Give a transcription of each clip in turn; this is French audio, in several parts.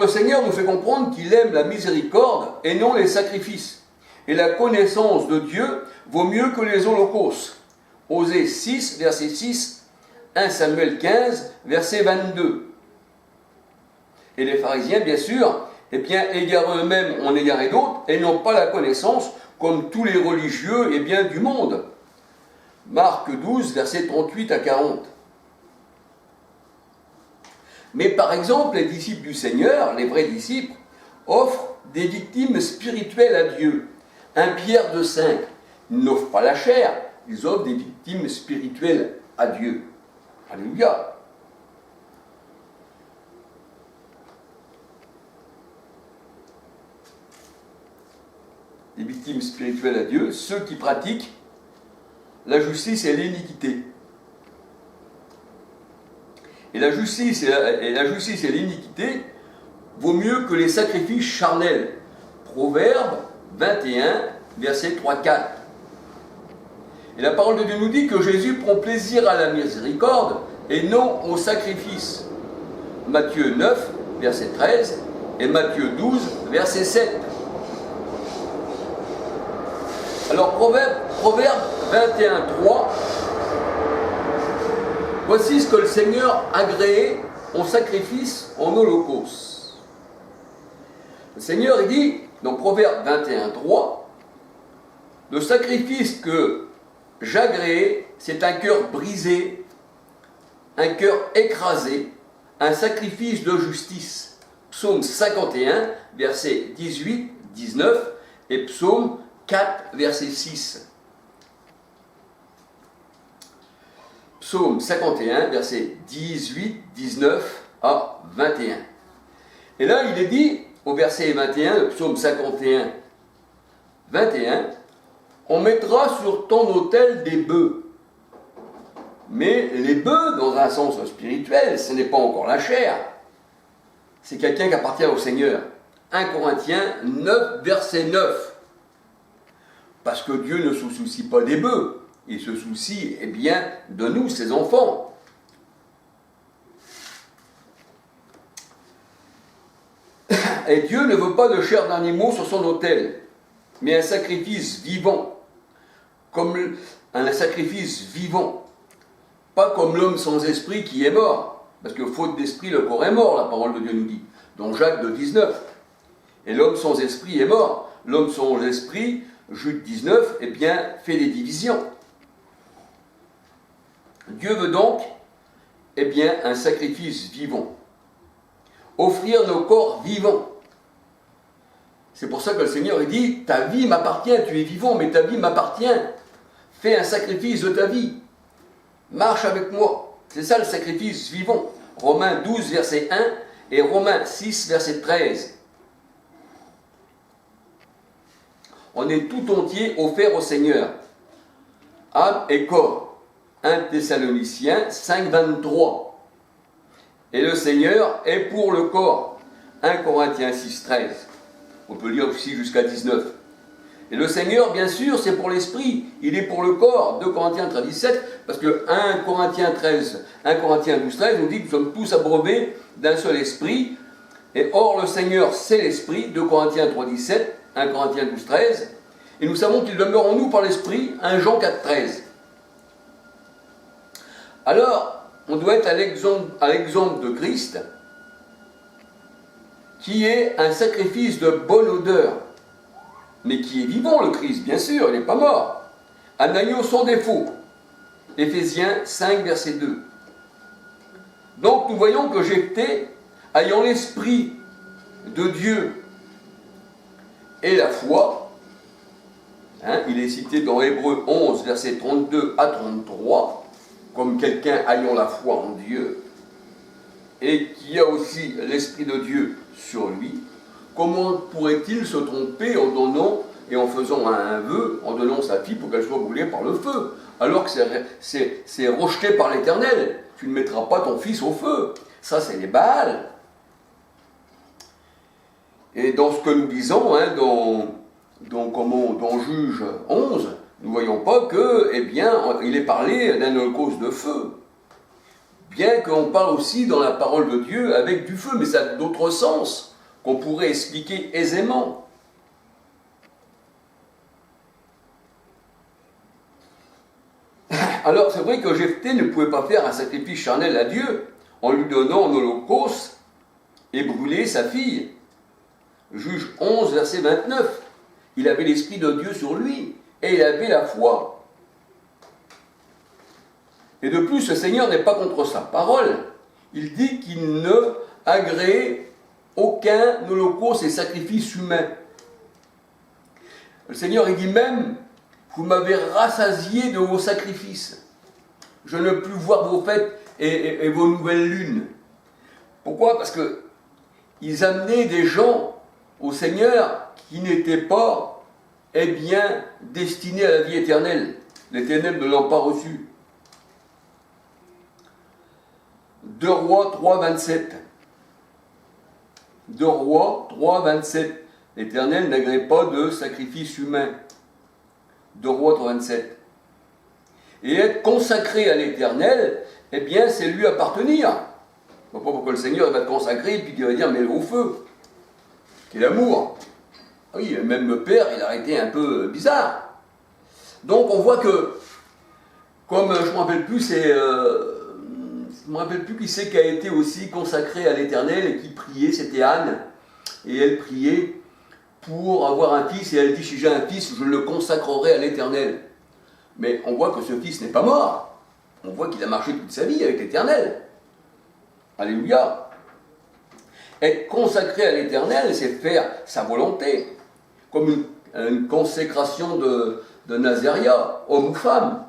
Le Seigneur nous fait comprendre qu'il aime la miséricorde et non les sacrifices. Et la connaissance de Dieu vaut mieux que les holocaustes. Osée 6, verset 6, 1 Samuel 15, verset 22. Et les pharisiens, bien sûr, égarent eux-mêmes en égarer d'autres et n'ont pas la connaissance, comme tous les religieux du monde. Marc 12, verset 38 à 40. Mais par exemple, les disciples du Seigneur, les vrais disciples, offrent des victimes spirituelles à Dieu. 1 Pierre 2,5. Ils n'offrent pas la chair, ils offrent des victimes spirituelles à Dieu. Alléluia. Des victimes spirituelles à Dieu, ceux qui pratiquent la justice et l'iniquité. Et la justice et l'iniquité vaut mieux que les sacrifices charnels. Proverbe 21, verset 3-4. Et la parole de Dieu nous dit que Jésus prend plaisir à la miséricorde et non au sacrifice. Matthieu 9, verset 13 et Matthieu 12, verset 7. Alors Proverbe 21, 3. Voici ce que le Seigneur a agréé en sacrifice, en holocauste. Le Seigneur, il dit, dans Proverbe 21, 3, le sacrifice que j'agréé, c'est un cœur brisé, un cœur écrasé, un sacrifice de justice. Psaume 51, versets 18, 19 et Psaume 4, verset 6. Psaume 51, versets 18, 19 à 21. Et là, il est dit, au verset 21, le psaume 51, 21, on mettra sur ton autel des bœufs. Mais les bœufs, dans un sens spirituel, ce n'est pas encore la chair. C'est quelqu'un qui appartient au Seigneur. 1 Corinthiens 9, verset 9. Parce que Dieu ne se soucie pas des bœufs. Il se soucie, de nous, ses enfants. Et Dieu ne veut pas de chair d'animaux sur son autel, mais un sacrifice vivant, comme un sacrifice vivant, pas comme l'homme sans esprit qui est mort, parce que faute d'esprit, le corps est mort, la parole de Dieu nous dit, dans Jacques 2,19. Et l'homme sans esprit est mort. L'homme sans esprit, Jude 19, fait des divisions. Dieu veut donc, un sacrifice vivant. Offrir nos corps vivants. C'est pour ça que le Seigneur dit, ta vie m'appartient, tu es vivant, mais ta vie m'appartient. Fais un sacrifice de ta vie. Marche avec moi. C'est ça le sacrifice vivant. Romains 12, verset 1 et Romains 6, verset 13. On est tout entier offert au Seigneur. Âme et corps. 1 Thessaloniciens 5, 23. Et le Seigneur est pour le corps. 1 Corinthiens 6, 13. On peut lire aussi jusqu'à 19. Et le Seigneur, bien sûr, c'est pour l'esprit. Il est pour le corps. 2 Corinthiens 13, 17. Parce que 1 Corinthiens 12, 13 nous dit que nous sommes tous abreuvés d'un seul esprit. Et or, le Seigneur, c'est l'esprit. 2 Corinthiens 3, 17. 1 Corinthiens 12, 13. Et nous savons qu'il demeure en nous par l'esprit. 1 Jean 4, 13. Alors, on doit être à l'exemple de Christ, qui est un sacrifice de bonne odeur, mais qui est vivant, le Christ, bien sûr, il n'est pas mort. Un agneau sans défaut. Éphésiens 5, verset 2. Donc, nous voyons que Jephthé, ayant l'esprit de Dieu et la foi, il est cité dans Hébreux 11, verset 32 à 33, comme quelqu'un ayant la foi en Dieu, et qui a aussi l'Esprit de Dieu sur lui, comment pourrait-il se tromper en donnant et en faisant un vœu, en donnant sa fille pour qu'elle soit brûlée par le feu, alors que c'est rejeté par l'Éternel. Tu ne mettras pas ton fils au feu. Ça, c'est les Baals. Et dans ce que nous disons, dans Juge 11, nous ne voyons pas que, il est parlé d'un holocauste de feu. Bien qu'on parle aussi dans la parole de Dieu avec du feu, mais ça a d'autres sens. qu'on pourrait expliquer aisément. Alors c'est vrai que Jephthé ne pouvait pas faire un sacrifice charnel à Dieu en lui donnant en holocauste et brûler sa fille. Juge 11, verset 29. Il avait l'Esprit de Dieu sur lui et il avait la foi. Et de plus, le Seigneur n'est pas contre sa parole. Il dit qu'il ne agrée aucun holocauste et sacrifice humain. Le Seigneur, il dit même, vous m'avez rassasié de vos sacrifices. Je ne plus voir vos fêtes et vos nouvelles lunes. Pourquoi? Parce que ils amenaient des gens au Seigneur qui n'étaient pas, eh bien, destinés à la vie éternelle. L'Éternel ne l'a pas reçu. 2 Rois 3, 27. 2 Rois 3, 27. L'Éternel n'agrée pas de sacrifice humain. 2 Rois 3, 27. Et être consacré à l'Éternel, eh bien, c'est lui appartenir. Je ne vois pas pourquoi le Seigneur va te consacrer et puis il va dire, mais au feu. Quel amour. Oui, même le Père, il a été un peu bizarre. Donc, on voit que, comme je ne me rappelle plus, je ne me rappelle plus qui c'est qui a été aussi consacré à l'Éternel et qui priait, c'était Anne. Et elle priait pour avoir un fils, et elle dit, si j'ai un fils, je le consacrerai à l'Éternel. Mais on voit que ce fils n'est pas mort. On voit qu'il a marché toute sa vie avec l'Éternel. Alléluia. Être consacré à l'Éternel, c'est faire sa volonté. Comme une consécration de Nazaria, homme ou femme.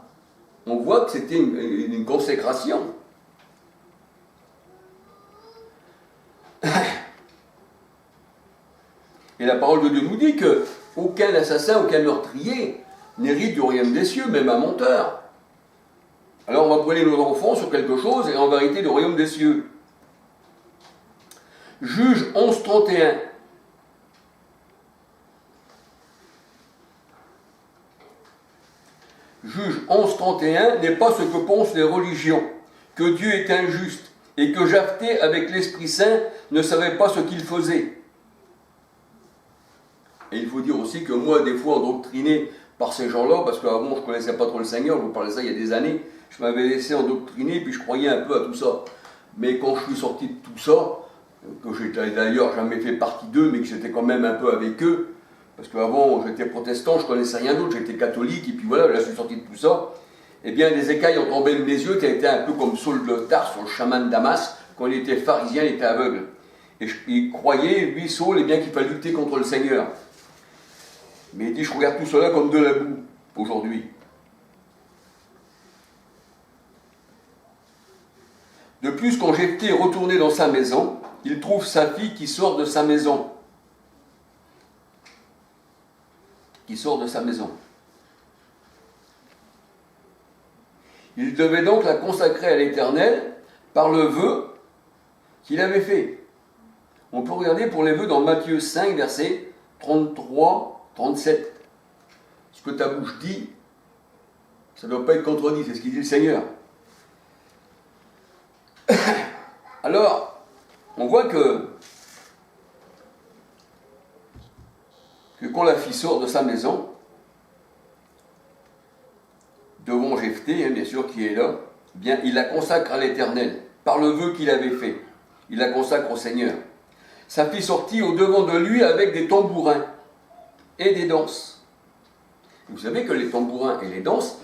On voit que c'était une consécration. Et la parole de Dieu nous dit qu'aucun assassin, aucun meurtrier n'hérite du royaume des cieux, même un menteur. Alors on va brûler nos enfants sur quelque chose et en vérité du royaume des cieux. Juge 11, 31. Juge 11, 31 n'est pas ce que pensent les religions, que Dieu est injuste et que Jephthé, avec l'Esprit Saint, ne savait pas ce qu'il faisait. Et il faut dire aussi que moi, des fois, endoctriné par ces gens-là, parce qu'avant, je ne connaissais pas trop le Seigneur, je vous parlais de ça il y a des années, je m'avais laissé endoctriner, puis je croyais un peu à tout ça. Mais quand je suis sorti de tout ça, que j'étais d'ailleurs jamais fait partie d'eux, mais que j'étais quand même un peu avec eux, parce qu'avant, j'étais protestant, je ne connaissais rien d'autre, j'étais catholique, et puis voilà, là, je suis sorti de tout ça, eh bien, des écailles ont tombé de mes yeux, qui a été un peu comme Saul de Tarse sur le chemin de Damas, quand il était pharisien, il était aveugle. Et il croyait, lui, Saul, eh bien, qu'il fallait lutter contre le Seigneur. Mais il dit, je regarde tout cela comme de la boue, aujourd'hui. De plus, quand Jephthé est retourné dans sa maison, il trouve sa fille qui sort de sa maison. Qui sort de sa maison. Il devait donc la consacrer à l'Éternel par le vœu qu'il avait fait. On peut regarder pour les vœux dans Matthieu 5, versets 33, 37. Ce que ta bouche dit, ça ne doit pas être contredit, c'est ce qu'il dit le Seigneur. Alors, on voit que quand la fille sort de sa maison, devant Jephthé, bien sûr, qui est là, bien, il la consacre à l'Éternel, par le vœu qu'il avait fait. Il la consacre au Seigneur. Sa fille sortit au devant de lui avec des tambourins et des danses. Vous savez que les tambourins et les danses,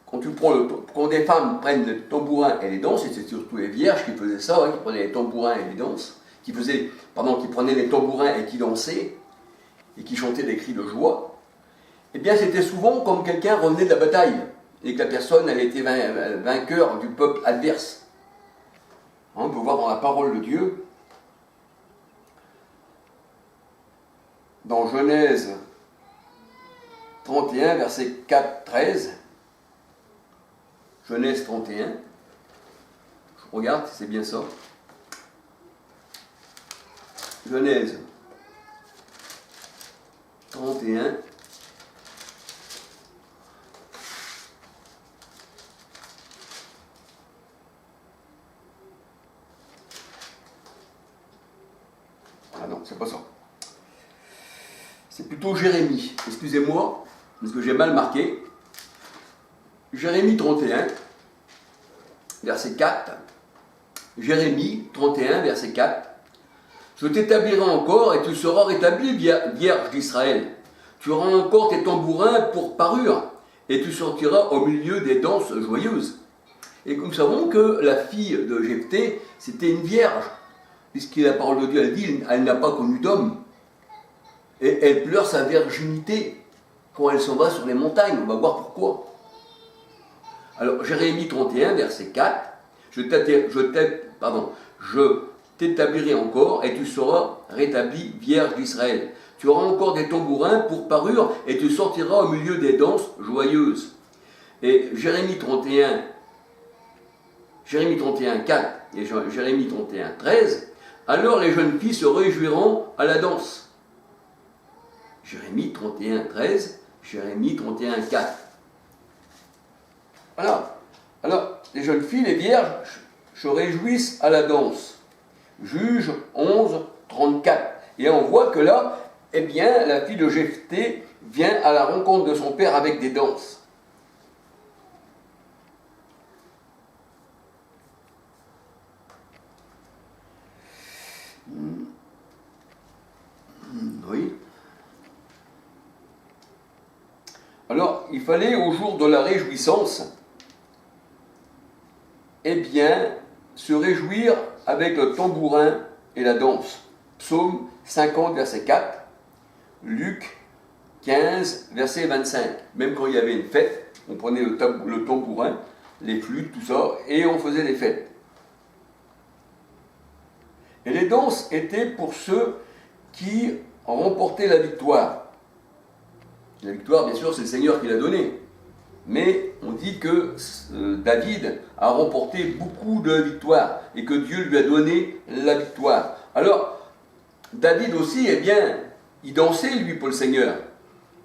quand des femmes prennent les tambourins et les danses, et c'est surtout les vierges qui faisaient ça, qui prenaient les tambourins et les danses, qui prenaient les tambourins et qui dansaient, et qui chantaient des cris de joie, eh bien c'était souvent comme quelqu'un revenait de la bataille, et que la personne, elle était vainqueur du peuple adverse. On peut voir dans la parole de Dieu, dans Genèse 31, verset 4-13, Genèse 31, je regarde si c'est bien ça. Genèse 31, c'est pas ça. C'est plutôt Jérémie. Excusez-moi, parce que j'ai mal marqué. Jérémie 31, verset 4. Jérémie 31, verset 4. Je t'établirai encore et tu seras rétabli, vierge d'Israël. Tu auras encore tes tambourins pour parure et tu sortiras au milieu des danses joyeuses. Et nous savons que la fille de Jephthé, c'était une vierge, puisque la parole de Dieu, elle dit, elle n'a pas connu d'homme. Et elle pleure sa virginité quand elle s'en va sur les montagnes. On va voir pourquoi. Alors, Jérémie 31, verset 4, je t'établirai encore et tu seras rétabli, vierge d'Israël. Tu auras encore des tambourins pour parure et tu sortiras au milieu des danses joyeuses. Et Jérémie 31, 4 et Jérémie 31, 13, alors les jeunes filles se réjouiront à la danse. Jérémie 31, 13, Jérémie 31, 4. Voilà. Alors, les jeunes filles, les vierges, se réjouissent à la danse. Juge 11, 34. Et on voit que là, eh bien, la fille de Jephthé vient à la rencontre de son père avec des danses. Oui. Alors, il fallait au jour de la réjouissance, eh bien, se réjouir avec le tambourin et la danse. Psaume 50, verset 4, Luc 15, verset 25. Même quand il y avait une fête, on prenait le tambourin, les flûtes, tout ça, et on faisait des fêtes. Et les danses étaient pour ceux qui remportaient la victoire. La victoire, bien sûr, c'est le Seigneur qui l'a donnée. Mais on dit que David a remporté beaucoup de victoires et que Dieu lui a donné la victoire. Alors, David aussi, eh bien, il dansait, lui, pour le Seigneur.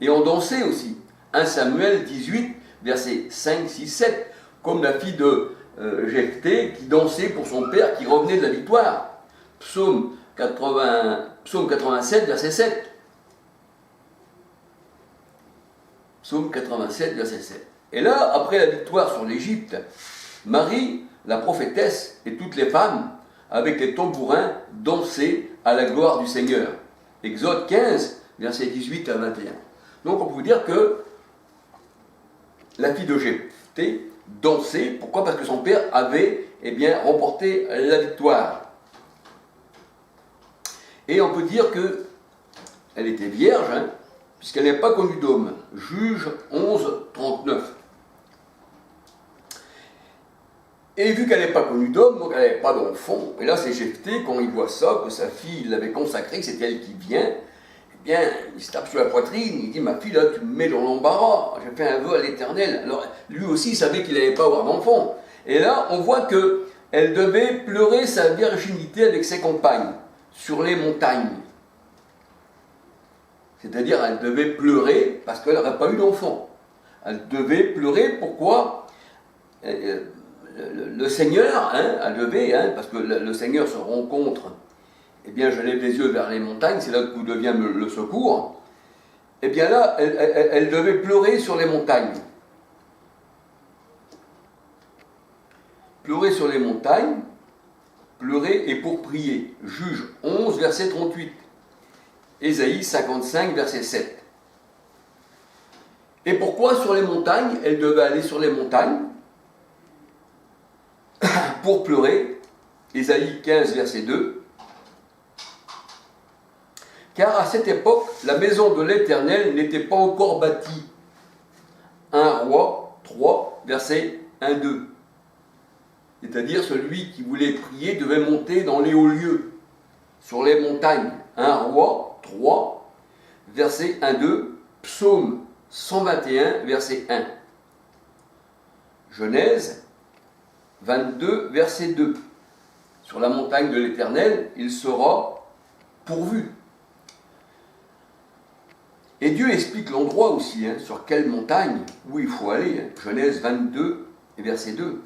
Et on dansait aussi. 1 Samuel 18, versets 5, 6, 7. Comme la fille de Jephthé qui dansait pour son père qui revenait de la victoire. Psaume 87, verset 7. Psaume 87, verset 7. Et là, après la victoire sur l'Égypte, Marie, la prophétesse, et toutes les femmes, avec les tambourins, dansaient à la gloire du Seigneur. Exode 15, versets 18 à 21. Donc on peut vous dire que la fille de Jephthé dansait. Pourquoi ? Parce que son père avait, eh bien, remporté la victoire. Et on peut dire qu'elle était vierge, hein, puisqu'elle n'est pas connue d'homme. Juge 11, 39. Et vu qu'elle n'est pas connue d'homme, donc elle n'avait pas d'enfant, et là c'est Jephthé, quand il voit ça, que sa fille l'avait consacrée, que c'est elle qui vient, eh bien, il se tape sur la poitrine, il dit, ma fille, là, tu me mets dans l'embarras, j'ai fait un vœu à l'Éternel. Alors, lui aussi savait qu'il n'allait pas avoir d'enfant. Et là, on voit qu'elle devait pleurer sa virginité avec ses compagnes, sur les montagnes. C'est-à-dire, elle devait pleurer parce qu'elle n'aurait pas eu d'enfant. Elle devait pleurer, pourquoi ? Le Seigneur, hein, elle devait, hein, parce que le Seigneur se rencontre, eh bien, je lève les yeux vers les montagnes, c'est là que devient le secours. Eh bien là, elle devait pleurer sur les montagnes. Pleurer sur les montagnes, pleurer et pour prier. Juge 11, verset 38. Ésaïe 55, verset 7. Et pourquoi sur les montagnes ? Elle devait aller sur les montagnes pour pleurer. Ésaïe 15, verset 2. Car à cette époque, la maison de l'Éternel n'était pas encore bâtie. 1 Roi 3, verset 1-2. C'est-à-dire celui qui voulait prier devait monter dans les hauts lieux, sur les montagnes. 1 Roi 3, verset 1-2, Psaume 121, verset 1. Genèse 22, verset 2. Sur la montagne de l'Éternel, il sera pourvu. Et Dieu explique l'endroit aussi, hein, sur quelle montagne, où il faut aller. Hein. Genèse 22, verset 2.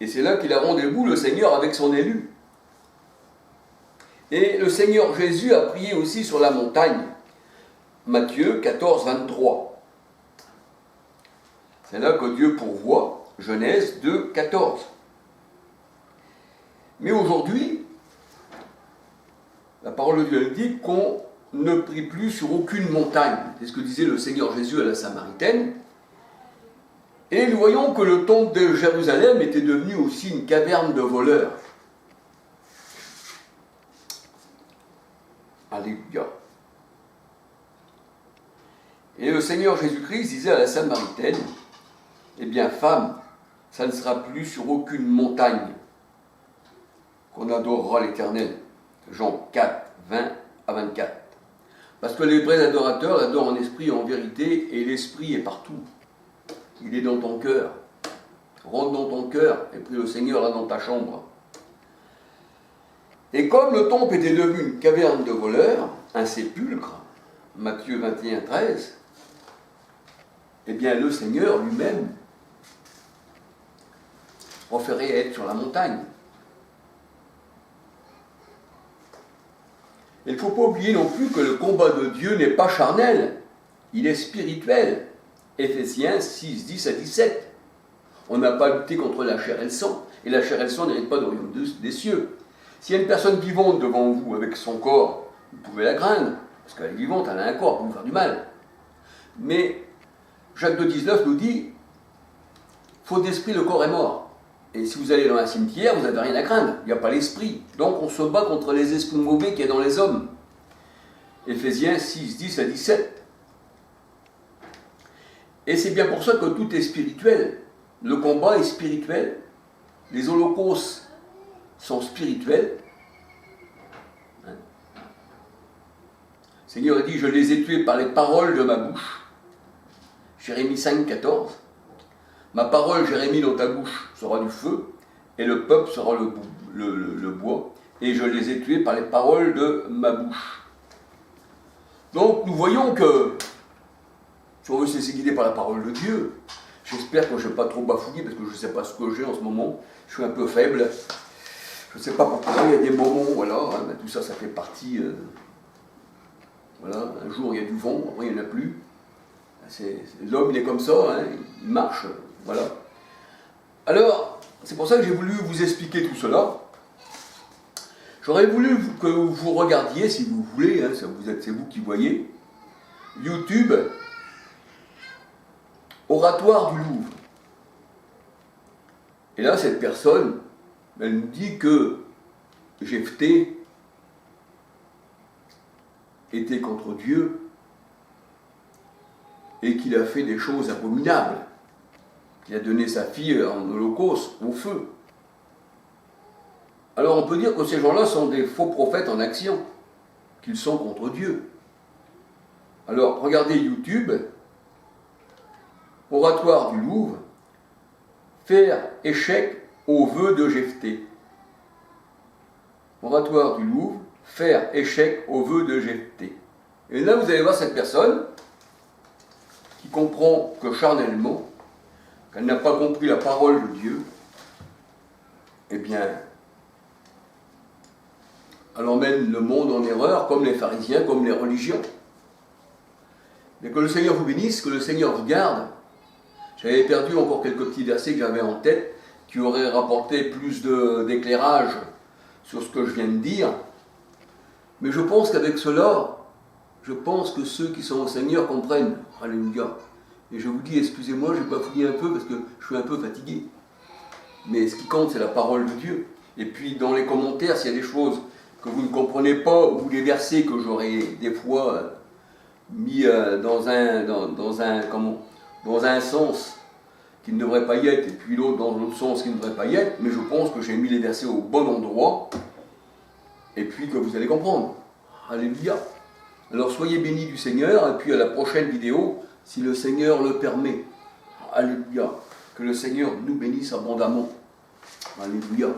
Et c'est là qu'il a rendez-vous, le Seigneur, avec son élu. Et le Seigneur Jésus a prié aussi sur la montagne. Matthieu 14, 23. C'est là que Dieu pourvoit, Genèse 2, 14. Mais aujourd'hui, la parole de Dieu dit qu'on ne prie plus sur aucune montagne. C'est ce que disait le Seigneur Jésus à la Samaritaine. Et nous voyons que le temple de Jérusalem était devenu aussi une caverne de voleurs. Alléluia. Et le Seigneur Jésus-Christ disait à la Samaritaine, eh bien, femme, ça ne sera plus sur aucune montagne qu'on adorera l'Éternel. Jean 4, 20 à 24. Parce que les vrais adorateurs l'adorent en esprit et en vérité, et l'esprit est partout. Il est dans ton cœur. Rentre dans ton cœur, et prie le Seigneur là dans ta chambre. Et comme le temple était devenu une caverne de voleurs, un sépulcre, Matthieu 21, 13, eh bien le Seigneur lui-même préférait être sur la montagne. Il ne faut pas oublier non plus que le combat de Dieu n'est pas charnel, il est spirituel. Éphésiens 6, 10 à 17. On n'a pas lutté contre la chair et le sang, et la chair et le sang n'héritent pas du royaume des cieux. S'il y a une personne vivante devant vous avec son corps, vous pouvez la craindre, parce qu'elle est vivante, elle a un corps pour vous faire du mal. Mais Jacques 2, 19 nous dit, faute d'esprit, le corps est mort. Et si vous allez dans un cimetière, vous n'avez rien à craindre, il n'y a pas l'esprit. Donc on se bat contre les esprits mauvais qu'il y a dans les hommes. Éphésiens 6, 10 à 17. Et c'est bien pour ça que tout est spirituel. Le combat est spirituel. Les holocaustes sont spirituels. Le Seigneur a dit, je les ai tués par les paroles de ma bouche. Jérémie 5, 14. Ma parole, Jérémie, dans ta bouche sera du feu, et le peuple sera le bois, et je les ai tués par les paroles de ma bouche. Donc nous voyons que, si on veut se laisser guider par la parole de Dieu, j'espère que je ne vais pas trop bafouiller, parce que je ne sais pas ce que j'ai en ce moment, je suis un peu faible, je ne sais pas pourquoi, il y a des moments, voilà, hein, tout ça, ça fait partie, voilà, un jour il y a du vent, après il n'y en a plus, l'homme il est comme ça, hein, il marche, voilà. Alors, c'est pour ça que j'ai voulu vous expliquer tout cela. J'aurais voulu que vous regardiez, si vous voulez, hein, c'est vous qui voyez, YouTube, Oratoire du Louvre. Et là, cette personne, elle nous dit que Jephthé était contre Dieu et qu'il a fait des choses abominables, qu'il a donné sa fille en holocauste, au feu. Alors on peut dire que ces gens-là sont des faux prophètes en action, qu'ils sont contre Dieu. Alors regardez YouTube, Oratoire du Louvre, faire échec au vœu de Jephthé. Oratoire du Louvre, faire échec au vœu de Jephthé. Et là vous allez voir cette personne qui comprend que charnellement, qu'elle n'a pas compris la parole de Dieu, eh bien, elle emmène le monde en erreur, comme les pharisiens, comme les religions. Mais que le Seigneur vous bénisse, que le Seigneur vous garde. J'avais perdu encore quelques petits versets que j'avais en tête, qui auraient rapporté plus d'éclairage sur ce que je viens de dire. Mais je pense qu'avec cela, je pense que ceux qui sont au Seigneur comprennent. Alléluia. Et je vous dis, excusez-moi, je vais bafouiller un peu parce que je suis un peu fatigué. Mais ce qui compte, c'est la parole de Dieu. Et puis, dans les commentaires, s'il y a des choses que vous ne comprenez pas, ou des versets que j'aurais des fois mis dans un sens qui ne devrait pas y être, et puis l'autre dans l'autre sens qui ne devrait pas y être, mais je pense que j'ai mis les versets au bon endroit, et puis que vous allez comprendre. Alléluia. Alors soyez bénis du Seigneur, et puis à la prochaine vidéo, si le Seigneur le permet. Alléluia. Que le Seigneur nous bénisse abondamment. Alléluia.